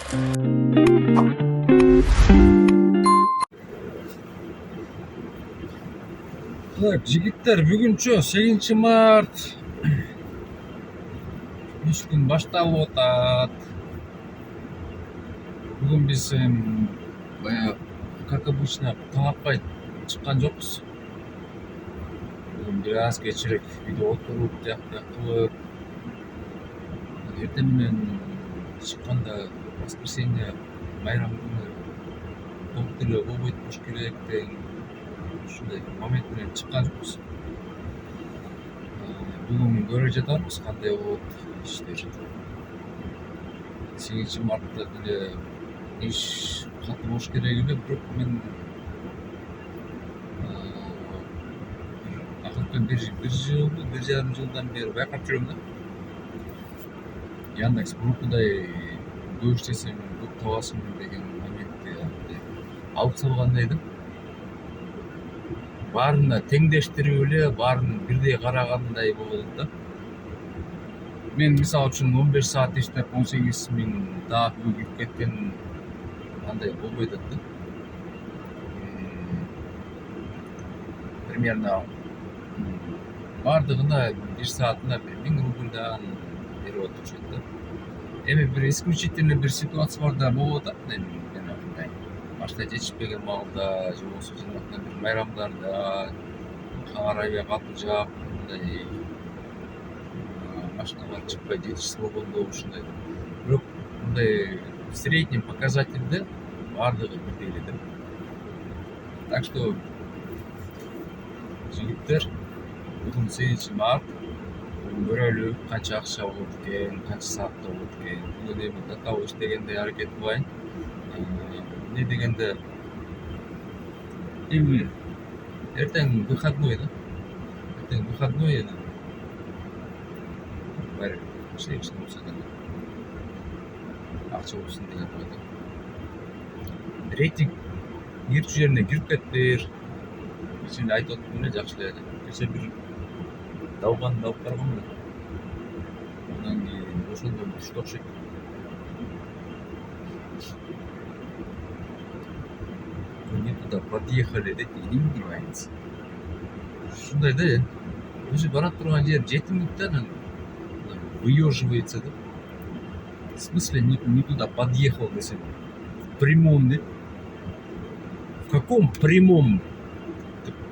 Так, жігіттер, бүгүнчө 8 март 3 күн башталып атат. Бүгүн биз как обычно талапка чыккан жокпуз. Бүгүн бир аз кечирээк үйдө отуруп, тияк кылып, эртең менен чыкканда воскресенье майрам күнү толук деле болбойт болуш керек деген ушундай момент менен чыккан жокпуз. Бүгүн көрө жатарбыз кандай болот иштер. 8 мартта деле иш катуу болуш керек эле, бирок мен акыркы бир жарым жылдан бери байкап жүрөм да. Яндекс группадай көп иштесең көп табасың деген моментти алып салгандай да. Баарына теңдештирип эле, баарын бирдей карагандай болот да. Мен мисалы үчүн 15 саат иштеп 18.000 таапы кирип кеткен андай болбой атат да. Примерно бардыгына бир саатына 1000 рубльдан берип отурушат да. Эми бир исключительный бир ситуация бар да болуп атат. Мен ушундай башта жетишпеген маалда же болбосо жанагындай бир майрамдарда каарайбай калып жаап мындай машинага чыкпай жетишсиз болгондо ушундай. Бирок мындай средний показательде бардыгы бирдей эле да. Так что жигиттер, бүгүн 8 март, көрөлү канча акча болот экен, канча саатта болот экен. Бүгүн эми татаал иштегенде аракет кылайын. Не дегенде эми эртең выходной да. Эртең выходной эми баары иштегичте болсо да акча болсун деген ойдо. Рейтинг кирчү жерине кирип кетиптир. Сен айтып отуп эле жакшы эле. Кече бир далбанды алып баргам да. Андан кийин ошондо түштү окшойт. Не туда подъехали, эти не понимаете. Ушундай да. Өзү бара турган жер 7 минуттан выеживается да. В смысле не туда подъехал десем. В прямом да. В каком прямом?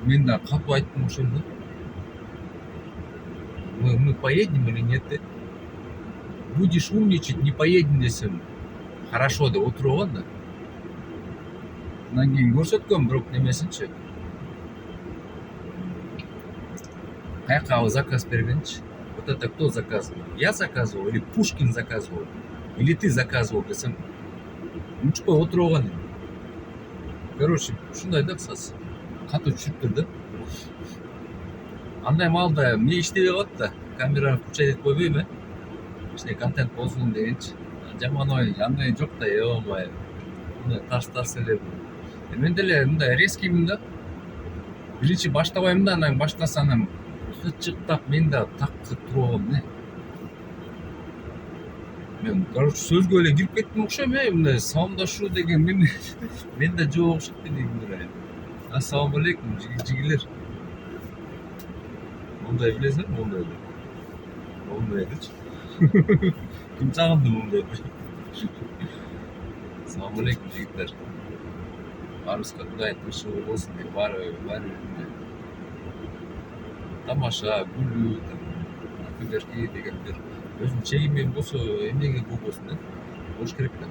Мен да катуу айттым ошону да. Мы поедем или нет? Будешь умничать, не поедем десем. Хорошо деп отуруп алган да. Андан кийин көрсөткөм, бирок немесинчи. Каяка заказ бергенчи. Вот это кто заказывал? Я заказывал или Пушкин заказывал? Или ты заказывал десем. Учпай отуруп алган. Короче, ушундай да кысасы. Катуу түшүптүр да. Андай маалда эмне иштебей калат да. Камераны включать этип койбойм, ичинде контент болсун дегенчи. Жаман ой, андай жок да, ой. Мындай тас эле. Мен деле мындай резкиймин да. Биринчи баштабайм да, анан баштасам чыктап мен да такып туруп алам да. Мен, короче, сөзгө эле кирип кеттим окшойм, мындай саламдашуу деген мен да жок окшойт дейм. Ассаламу алейкум, жигилер. Мондай билесиңби, мондайды? Мондайдычы. Ким сагынды мондайды? Ассаламу алейкум, жигиттер. Баарыбызга Кудай тынччылык болсун деп баары тамаша, гүлүү, күндөркү дегендер өзүнүн чегимен болсо эмнеге болбосун да? Болуш керек да.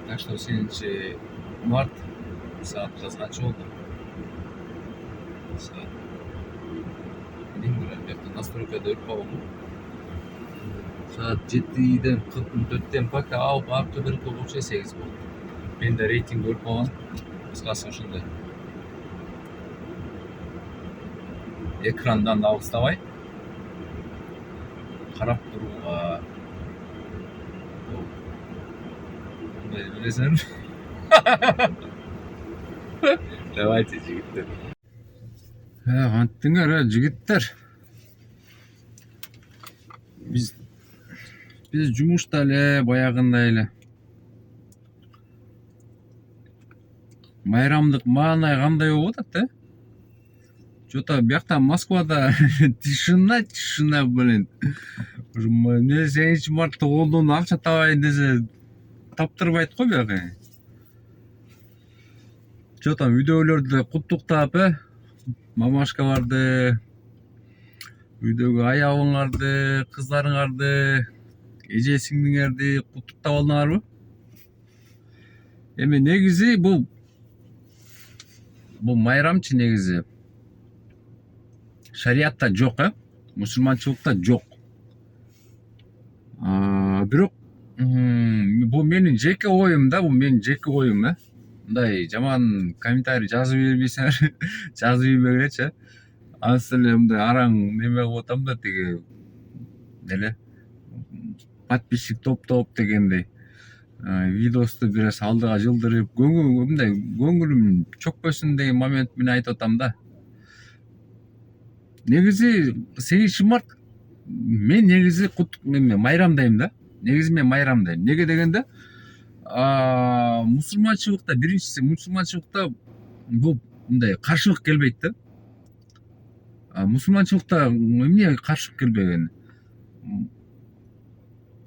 Так что 8 март саат канча болду? Саат билбейм, бияка настройкада көрүп калгам. Саат 7-ден 44-тен пока алып берип болчу 8 болду. Мен да рейтинг көрүп калгам. Кыскасы ошондой. Экрандан алыстабай карап турууга билесиңби? Давайте, жигиттер. Кантиңер, жигиттер. Биз жумушта эле, баягындай эле. майрамдык маанай кандай болуп атат да? Что-то бияқта Москвада тишина, блин. Мен 8 мартта колдон акча табайын десе таптырбайт го бияка. Что-то үйдөгүлөрдү куттуктап, мамашкаларды, үйдөгү аябыңарды, кыздарыңарды, эже сиңдиңерди куттуктап алдыңарбы? Эми негизи бул майрамчы негизи шариатта жок, мусулманчылыкта жок. Бирок бул менин жеке оюм да, бул менин жеке оюм, мындай жаман комментарий жазып бербейсиңер, жазып ийбегилечи. Анысы эле мындай араң неме кылып атам да, тиги эле подписчик топтоп дегендей видеосту бир аз алдыга жылдырып, мындай көңүлүм чөкпөсүн деген момент менен айтып атам да. Негизи 8 март мен негизи майрамдайм да. Негизи мен майрамдайм. Неге дегенде мусулманчылыкта биринчиси мусулманчылыкта бул мындай каршылык келбейт да. Мусулманчылыкта эмне каршылык келбеген?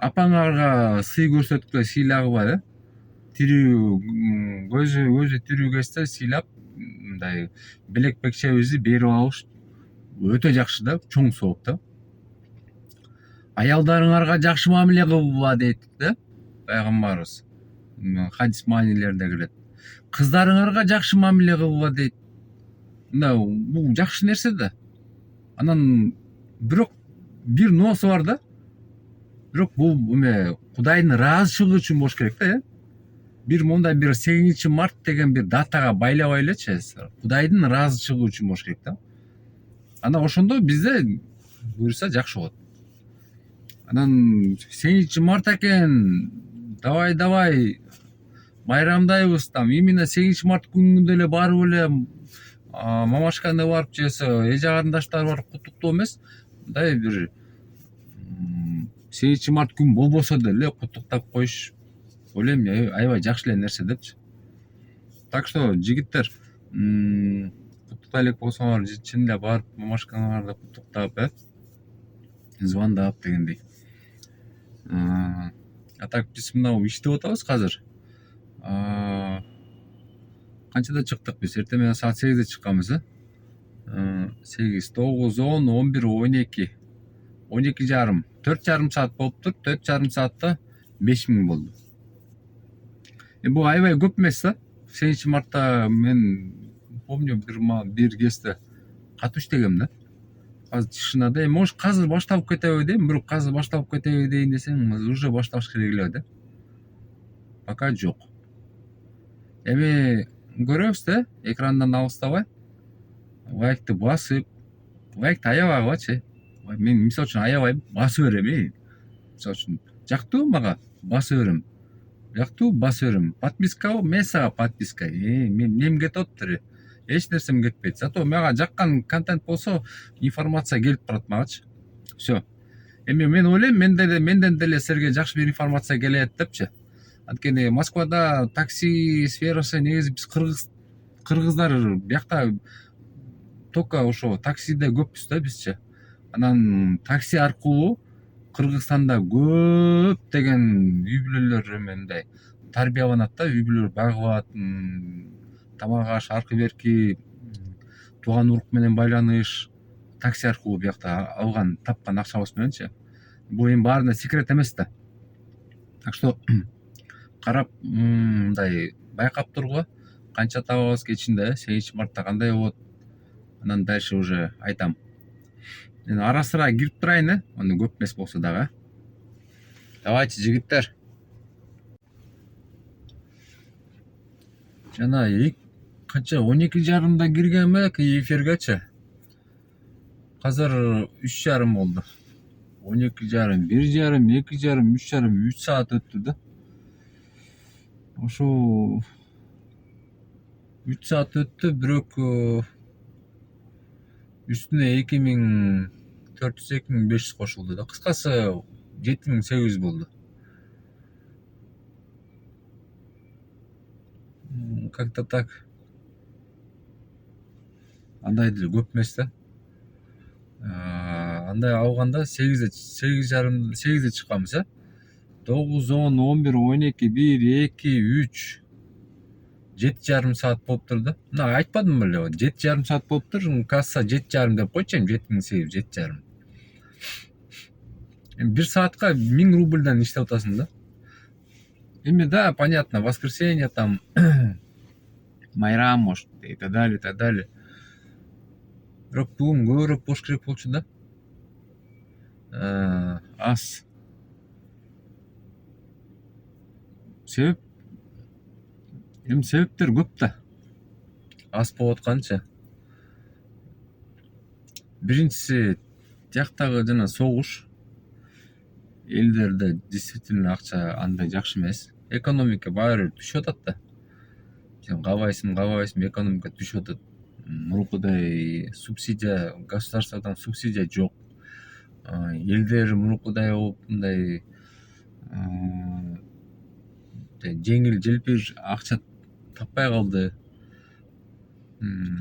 Апаңарга сый көрсөткүлө сыйлагыла, тирүү көзү тирүү кезде сыйлап, мындай белек бекчебизди берип алыш өтө жакшы да, чоң сооп да. Аялдарыңарга жакшы мамиле кылгыла дейт да, пайгамбарыбыз. Хадис маанилеринде келет. Кыздарыңарга жакшы мамиле кылгыла дейт. Бул жакшы нерсе да. Анан бирок бир ноосу бар да. Бирок бул Кудайдын ыраазычылыгы үчүн болуш керек да. Бир мондай бир 8 март деген бир датага байлабай элечи, Кудайдын ыраазычылыгы үчүн болуш керек да. Анан ошондо бизде буюрса жакшы болот. Анан 8 март экен, давай майрамдайбыз там. Именно 8 март күнүндө эле барып эле мамашканы барып жесе, эже карындаштар барып куттуктоо эмес, мындай бир 8 март күн болбосо деле куттуктап коюш ойлойм, аябай жакшы эле нерсе депчи. Так что жигиттер, куттуктай элек болсоңор, чын эле барып мамашкаңарды куттуктап, звондап дегендей. А так биз мынау иштеп атабыз азыр. Канчада чыктык биз? Эртең менен саат 8де чыкканбыз, 8, 9, 10, 11, 12. 12,5. 4,5 saat болуптур. 4,5 saatта 5000 болду. Бул аябай көп эмес да. 8 мартта мен помню бир кезде катуу иштегем да. Азыр тишинада, может азыр башталып кетеби дейм, бирок азыр башталып кетеби дейин десең, уже башталыш керек эле да. Пока жок. Эми көрөбүз да, экрандан алыстабай. Лайкты басып, лайкты аябагылачы. Мен мисалы үчүн аябайм, басып берем. Мисалы үчүн жактыбы мага, басып берем. Жактыбы, басып берем. Подпискабы, мен сага подписка. Мен эмнем кетип атыптыр? Эч нерсем кетпейт. Зато мага жаккан контент болсо, информация келип турат магачы. Всё. Эми мен ойлойм, менден деле силерге жакшы бир информация келет депчи. Анткени Москвада такси сферасы негизи биз кыргыздар биякта только ошо таксиде көппүз да бизчи. Анан такси аркылуу Кыргызстанда көп деген үй бүлөлөр мындай тарбияланат да, үй бүлөлөр багылат, тамак аш, аркы берки, тууган урук менен байланыш такси аркылуу биякта алган, тапкан акчабыз мененчи. Бул эми баарына секрет эмес да. Так что карап, мындай байкап тургула, канча табабыз кечинде, 8 мартта кандай болот. Анан дальше уже айтам. Мен ара sıra кирип турайын, аны көп эмес болсо дагы. Давайте, жигиттер. Жана канча 12:30 киргенмин эфиргечи. Азыр 3:30 болду. 12:30, 1:30, 2:30, 3:30, 3 saat өттү да. Ошо 3 saat өттү, бирок үстүнө 2400, 2500 кошулду да. Кыскасы 7800 болду. Как-то так. андай деле көп эмес да. Андай алганда 8:30 чыкканбыз, 9, 10, 11, 12, 1, 2, 3, 7,5 саат болуптур да. Мына айтпадым беле, 7,5 саат болуптур. Касса 7,5 деп койчу, 7,8, 7,5. Эми 1 саатка 1000 рубльдан иштеп атасың да. Эми да, понятно, воскресенье там майрам, может, и так далее, и так далее. Бирок бүгүн көбүрөөк болуш керек болчу да. Аз. Себеп эми себептер көп да. Аз болуп атканчы. Биринчиси тияктагы жана согуш. Элдерде действительно акча андай жакшы эмес. Экономика баары түшүп атат да. Сен кабайсың, экономика түшүп атат. Мурункудай субсидия, государстводан субсидия жок. Элдер мурункудай болуп мындай жеңил желпир акча таппай калды.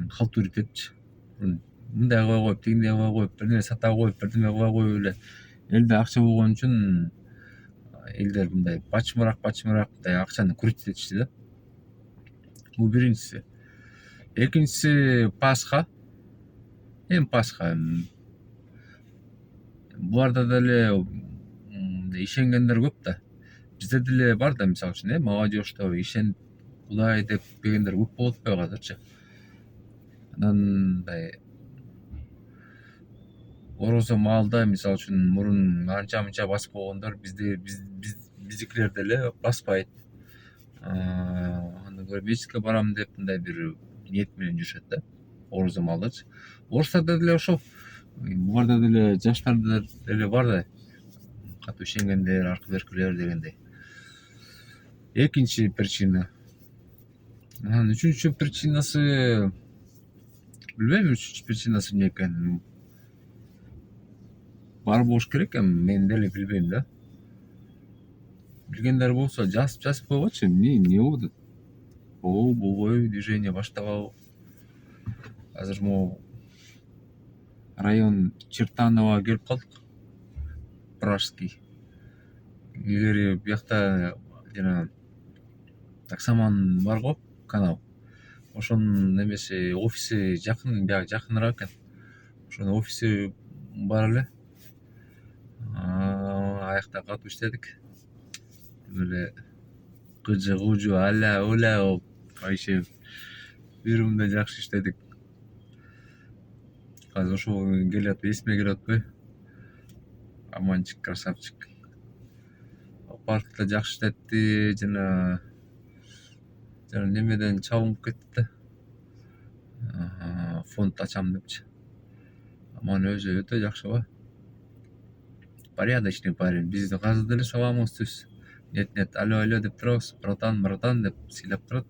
Халтуритетчи. Мындай кылбай коюп, тигиндей кылбай коюп, бирдеме сата коюп, бирдеме кылбай коюп эле элде акча болгон үчүн элдер мындай бачымыраак мындай акчаны күрөтүп этишти да. Бул биринчиси. Экинчиси Пасха. Пасха. Буларда деле ишенгендер көп да. Бизде деле бар да, мисалы үчүн, молодежьто ишен Кудай деп келгендер көп болуп атпайбы азырчы. Анан мындай орозо маалда, мисалы үчүн, мурун анча мынча басып койгондор биздикилер деле баспайт. Андан көрө мечитке барам деп мындай бир ниет менен жүрүшөт да, орозо маалдачы. Орустарда деле ошол. Буларда деле жаштарда деле бар да, катуу ишенгендер, аркы беркилер дегендей. Экинчи причина. Анан үчүнчү причинасы билбейм, үчүнчү причинасы эмне экенин. Бар болуш керек, мен деле билбейм да. Билгендер болсо жазып койгочу, эмне болуп атат? Болбойбу, движение баштабабы? Азыр могу район Чертаново келип калдык. Пражский. Эгер биякта жана таксаман бар го, канал. Ошонун немеси, офиси жакын, бияка жакыныраак экен. Ошонун офиси бар эле. Аякта катуу иштедик. Эле кыжы кужу аля уля болуп вообще биринде жакшы иштедик. Азыр ошол келип эсиме келип атпайбы? Аманчик, красавчик. Паркта жакшы иштетти, жана немеден чалынып кетти да. Фонд ачам депчи. Аман өзү өтө жакшы го. Порядочный парень. Биздин казыр деле саламыбыз түз. Нет, алло деп турабыз. Братан деп сыйлап турат.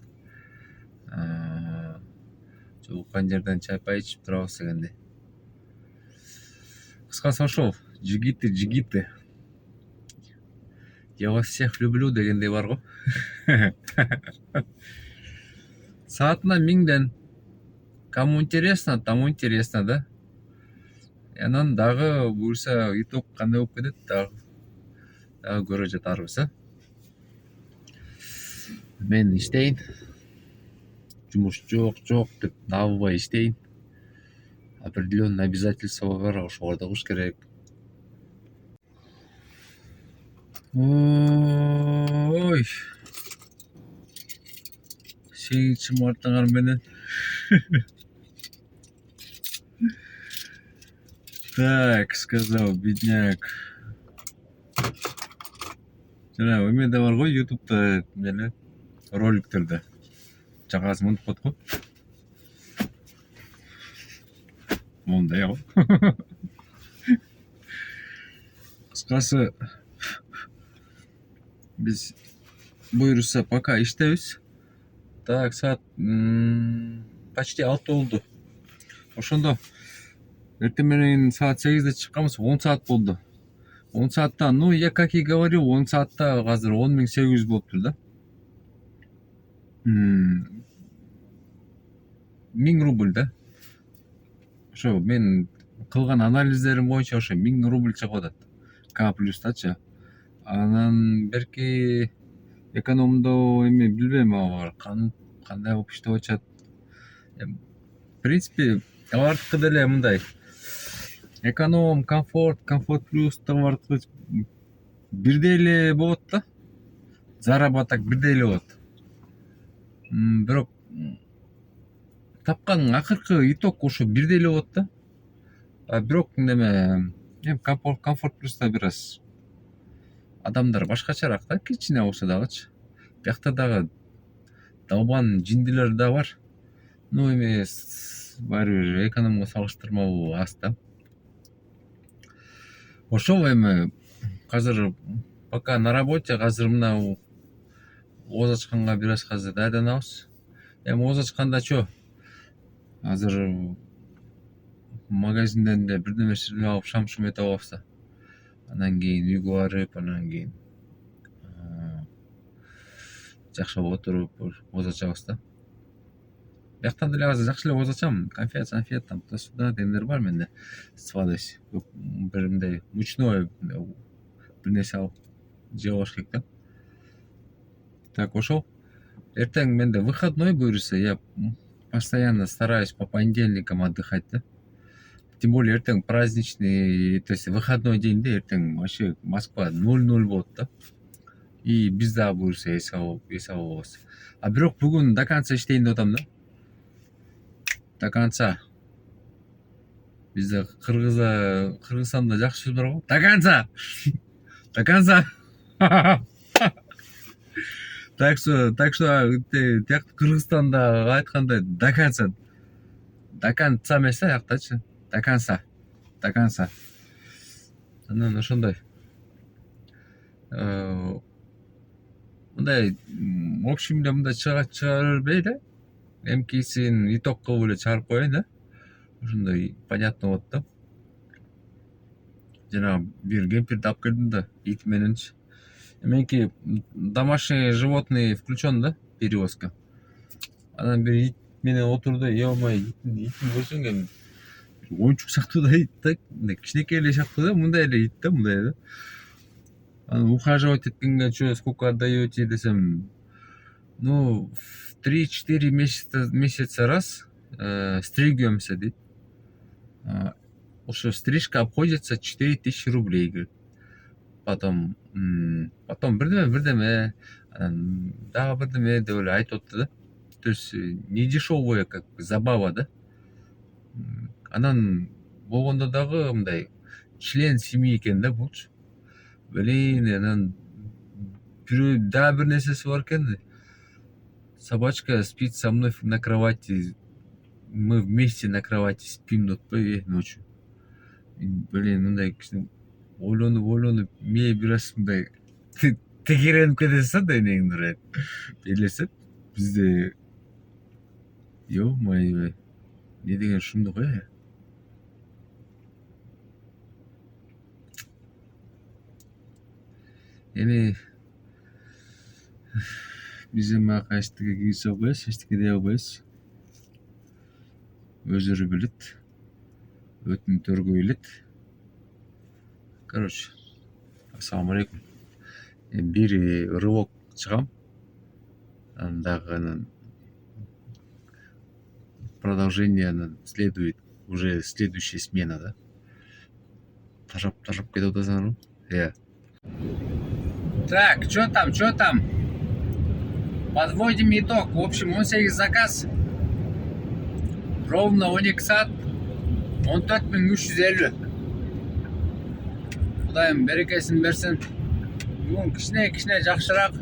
Жолуккан жерден чай ичип турабыз дегендей. Кыскасы ошол. Жигиты. Я вас всех люблю дегендей бар го. Саатына 1000ден. Кому интересно, тому интересно, да? Анан дагы буюрса итог кандай болуп кетет, дагы көрө жатарбыз, Мен иштейин. Жумуш жок деп набылбай иштейин. Определенный обязательства бар, ошолорду кылыш керек. Ой. 8-марттыңар менен. Так, сказал бедняк. Жана эмеде бар го, YouTube'да деле роликтерде. Жагазым унутуп калдык го. Мондай го. Кыскасы биз буюрса пока иштебиз. Так, саат почти 6 болду. Ошондо эртең менен саат 8-де чыкканбыз, 10 саат болду. 10 саатта, я как и говорил, 10 саатта азыр 10.800 болуптур да. 1000 рубль да. ошо мен кылган анализдерим боюнча ошо 1000 рубль чыгып атат К+дачы. Анан берки экономдоо эми билбейм, алар кандай болуп иштеп атышат. В принципе алардыкы деле мындай эконом, комфорт плюс товардыкы бирдей эле болот да, заработок бирдей эле болот. Бирок тапкан акыркы итог ошо бирдей эле болот да. Бирок неме эми комфорт плюста бир аз адамдар башкачараак да, кичине болсо дагычы. Биякта дагы долбан жиндилер да бар. Эми баары бир экономго салыштырмалуу аз да. Ошол эми азыр пока на работе, азыр мына ооз ачканга бир аз азыр даярданабыз. Эми ооз ачканда чо азыр магазинден бир нерсе алып шам шум этип алабыз да. Анан кийин үйгө барып, анан кийин жакшылап отуруп ооз ачабыз да. Бияктан деле азыр жакшы эле ооз ачам. Конфет, там туда-сюда дегендер бар менде. Сладость. Бир мындай мучной бир нерсе алып жеп алыш керек да. Так, ошол. Эртең менде выходной буюрса, я постоянно стараюсь по понедельникам отдыхать, да. Тем более эртең праздничный, то есть выходной день-де эртең вообще Москва 0-0 болот да. И биз дагы буюрса эс алабыз. Бирок бүгүн до конца иштейин деп атам да. До конца. Бизде Кыргызстанда жакшы сөз бар го. До конца. До конца. Так что тияк Кыргызстанда айткандай до конца. До конца эмес да, яктачы. До конца. До конца. Анан ошондой. Мындай общем эле мындай чыгара бербей да. Эмкисин итог кылып эле чыгарып коеюн да. Ошондой понятно болот да. Жана бир кемпирди алып келдим да, ит мененчи. Меники домашний животные включен, да, перевозка. Анан бир ит менен отурду, ё-май, итин көрсөң эми оюнчук сыяктуу да ит да, кичинекей эле сыяктуу да, мындай эле ит да, мындай да. Анан ухаживать эткенге чё, сколько отдаете десем, в 3-4 месяца раз стригемся дейт. Ошо стрижка обходится 4000 рублей, говорит. Потом бирдеме, дагы бирдеме деп эле айтып атты да. То есть не дешевая, как забава, да. Анан болгондо дагы мындай член семьи экен да булчу. Блин, анан дагы бир нерсеси бар экен. Собачка спит со мной на кровати. Мы вместе на кровати спим ночью. Блин, мындай ойлонуп мээ бир аз мындай тегеренип кетесиз да, эмнеңдир элестеп. Бизде ё-моё, не деген шумдук эми биз эми ага эчтеке кийгизе албайбыз, эчтеке дей албайбыз. Өздөрү билет, өтүн төргөй элет. Короче, ассаламу алейкум. Бир рывок чыгам, анан дагы продолжение следует уже следующая смена, да. Тажап кетип атасыңарбы? Так, что там? Подводим итог. В общем, 18 заказ. Ровно 12 saat 14.350. Кудайым берекесин берсин. Бүгүн кичине жакшыраак.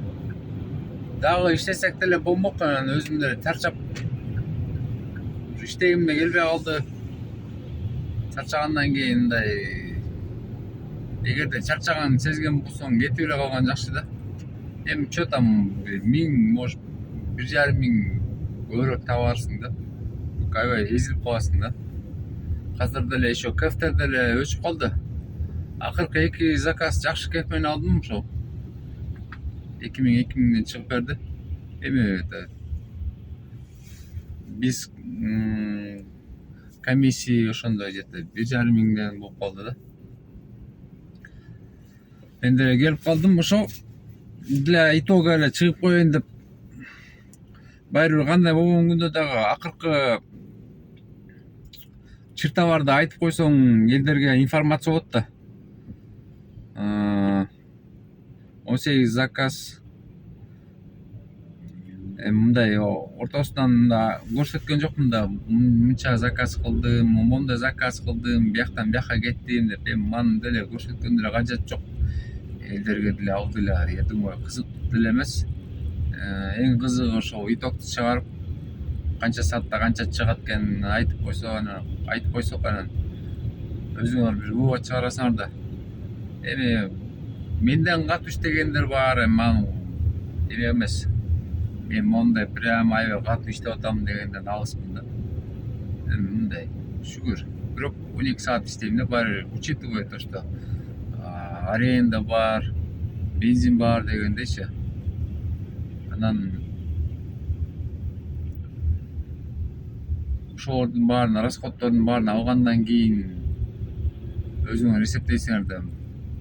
Дагы иштесек деле болмок, анан өзүм деле чарчап иштегимге келбей калды. Чарчагандан кийин мындай, эгерде чарчаган сезген болсоң кетип эле калган жакшы да. Эми что там 1000, может 1500 көбүрөөк табарсың да. Аябай эзилип каласың да. Азыр деле еще кефтер деле өчүп калды. Акыркы 2 заказ жакшы кеф менен алдым, ошол 2000 чыгып берди. Эми биз комиссия ошондой жетти 1,5 миңден болуп калды да. Мен деле келип калдым, ошо для итога эле чыгып коеюн деп. Баары бир кандай болгон күндө дагы акыркы чыртабарды айтып койсоң элдерге информация болот да. 18 заказ мындай ортосунан да көрсөткөн жокмун да, мынча заказ кылдым, мондой заказ кылдым, бияктан бияка кеттим деп. Маны деле көрсөткөн деле кажет жок. Элдерге деле ал деле, я думаю, кызыктуу деле эмес. Эң кызыгы ошол итогду чыгарып, канча саатта канча чыгат экенин айтып койсок анан өзүңөр бир вывод чыгарасыңар да. Эми менден катуу иштегендер бар, эми эмес. Мен мондай прям аябай катуу иштеп атам дегенден алысмын да. Мындай шүгүр. Бирок 12 саат иштейм да, баары учитывая то, что аренда бар, бензин бар дегендейчи. Анан ошолордун баарын, расходтордун баарын алгандан кийин өзүңөр эсептейсиңер да.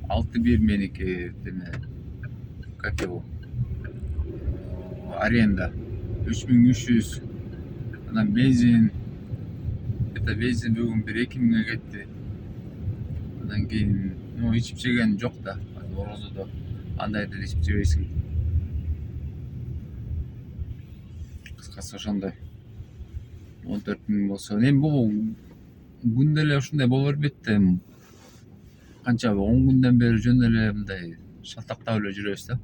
6,1 меники деме, как его, аренда 3300, анан бензин, бензин бүгүн 1-2 миңге кетти. Андан кийин ичип жеген жок да, орозодо андай деле ичип жебейсиң. Кыскасы ошондой 14 миң болсо, эми бул күндө эле ушундай боло бербейт да. Канча 10 күндөн бери жөн эле мындай шалтактап эле жүрөбүз да.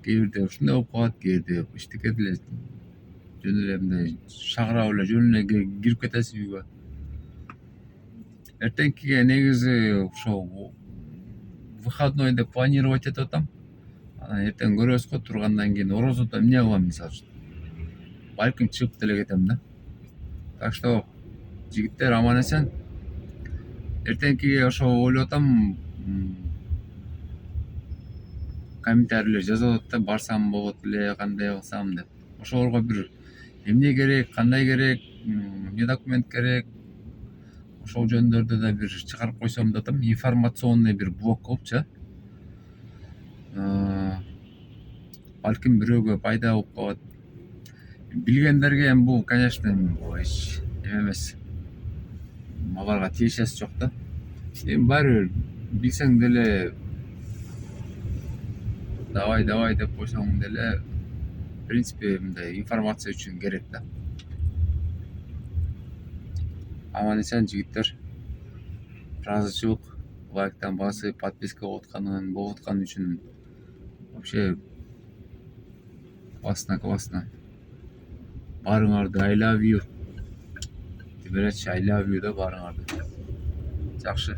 Кээ бирде ушундай болуп калат, кээде эчтеке деле жөн эле мындай шагырап эле жөн эле кирип кетесиз үйгө. Эртеңкиге негизи ошо выходной деп планировать этип атам. Анан эртең көрөбүз го, тургандан кийин орозодо эмне кылам, мисалы үчүн. Балким чыгып деле кетем да. Так что жигиттер аман эсен. Эртеңкиге ошо ойлоп атам, комментарийлер жазып атат да, барсам болот эле, кандай кылсам деп. Ошолорго бир эмне керек, кандай керек, эмне документ керек, ошол жөндөрдө да бир чыгарып койсом деп атам, информационный бир блок кылыпчы. Балким бирөөгө пайда болуп калат. Билгендерге эми бул, конечно, эч эмес. Аларга тиешеси жок да. Эми баары билсең деле давай деп койсоң деле, в принципе, мындай информация үчүн керек да. Аман эсен жигиттер. Ыраазычылык, лайктан басып, подписка болуп аткан үчүн вообще классно. Баарыңарды I love you. Дебелечи, I love you да баарыңарды. Жакшы.